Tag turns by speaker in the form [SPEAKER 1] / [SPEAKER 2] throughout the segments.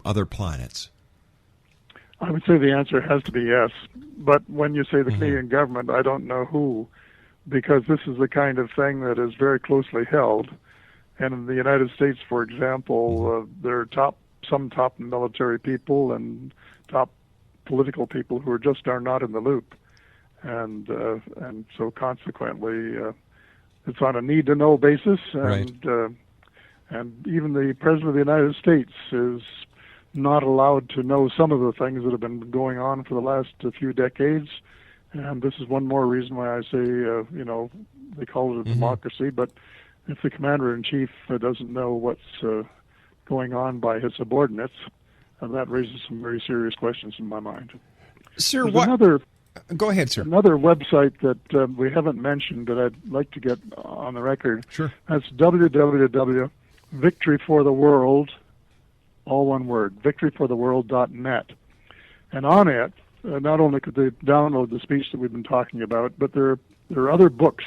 [SPEAKER 1] other planets?
[SPEAKER 2] I would say the answer has to be yes. But when you say the Canadian government, I don't know who, because this is the kind of thing that is very closely held. And in the United States, for example, there are some top military people and top political people who are not in the loop. And so consequently, it's on a need-to-know basis. And even the President of the United States is not allowed to know some of the things that have been going on for the last few decades. And this is one more reason why I say, they call it a democracy, but if the commander-in-chief doesn't know what's going on by his subordinates, that raises some very serious questions in my mind.
[SPEAKER 1] Sir, Go ahead, sir.
[SPEAKER 2] Another website that we haven't mentioned that I'd like to get on the record.
[SPEAKER 1] Sure.
[SPEAKER 2] That's www.victoryfortheworld, all one word, victoryfortheworld.net. And on it, not only could they download the speech that we've been talking about, but there are other books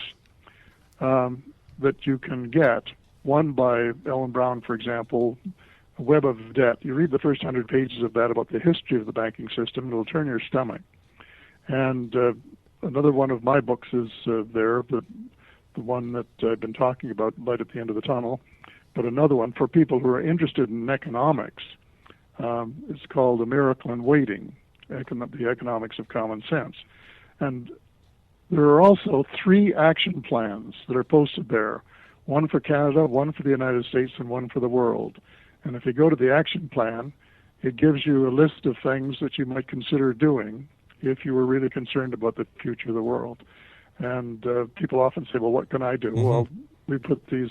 [SPEAKER 2] that you can get. One by Ellen Brown, for example, A Web of Debt. You read the first 100 pages of that about the history of the banking system, it'll turn your stomach. And another one of my books is there, the one that I've been talking about, Light at the End of the Tunnel. But another one for people who are interested in economics, it's called A Miracle in Waiting, the Economics of Common Sense. And there are also 3 action plans that are posted there, one for Canada, one for the United States, and one for the world. And if you go to the action plan, it gives you a list of things that you might consider doing if you were really concerned about the future of the world. And people often say, well, what can I do? Well, we put these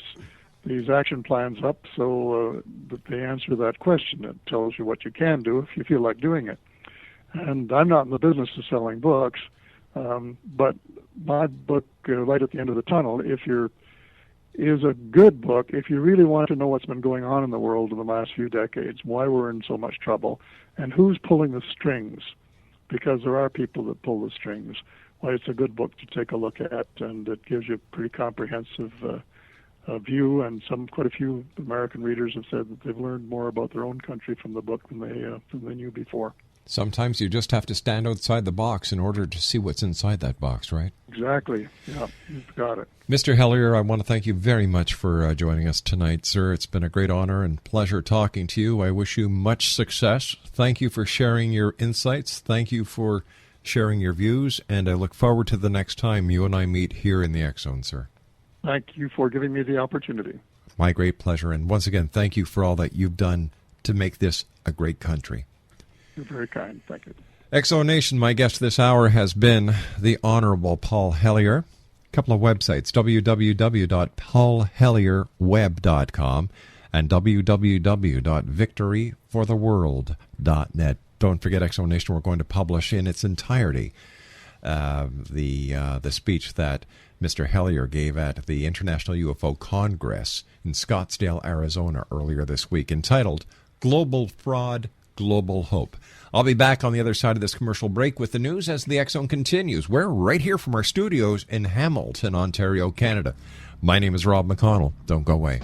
[SPEAKER 2] action plans up so that they answer that question. It tells you what you can do if you feel like doing it. And I'm not in the business of selling books, but my book, Light at the End of the Tunnel, is a good book if you really want to know what's been going on in the world in the last few decades, why we're in so much trouble, and who's pulling the strings, because there are people that pull the strings. Why it's a good book to take a look at, and it gives you a pretty comprehensive view, and quite a few American readers have said that they've learned more about their own country from the book than they knew before.
[SPEAKER 1] Sometimes you just have to stand outside the box in order to see what's inside that box, right?
[SPEAKER 2] Exactly. Yeah, you've got it.
[SPEAKER 1] Mr. Hellyer, I want to thank you very much for joining us tonight, sir. It's been a great honor and pleasure talking to you. I wish you much success. Thank you for sharing your insights. Thank you for sharing your views, and I look forward to the next time you and I meet here in the X-Zone, sir. Thank you for giving me the opportunity. My great pleasure. And once again, thank you for all that you've done to make this a great country. You're very kind. Thank you. X-Zone Nation, my guest this hour has been the Honourable Paul Hellyer. A couple of websites, www.paulhellierweb.com and www.victoryfortheworld.net. Don't forget, X-Zone Nation, we're going to publish in its entirety the speech that Mr. Hellyer gave at the International UFO Congress in Scottsdale, Arizona earlier this week, entitled Global Fraud, Global Hope. I'll be back on the other side of this commercial break with the news as the X-Zone continues. We're right here from our studios in Hamilton, Ontario, Canada. My name is Rob McConnell. Don't go away.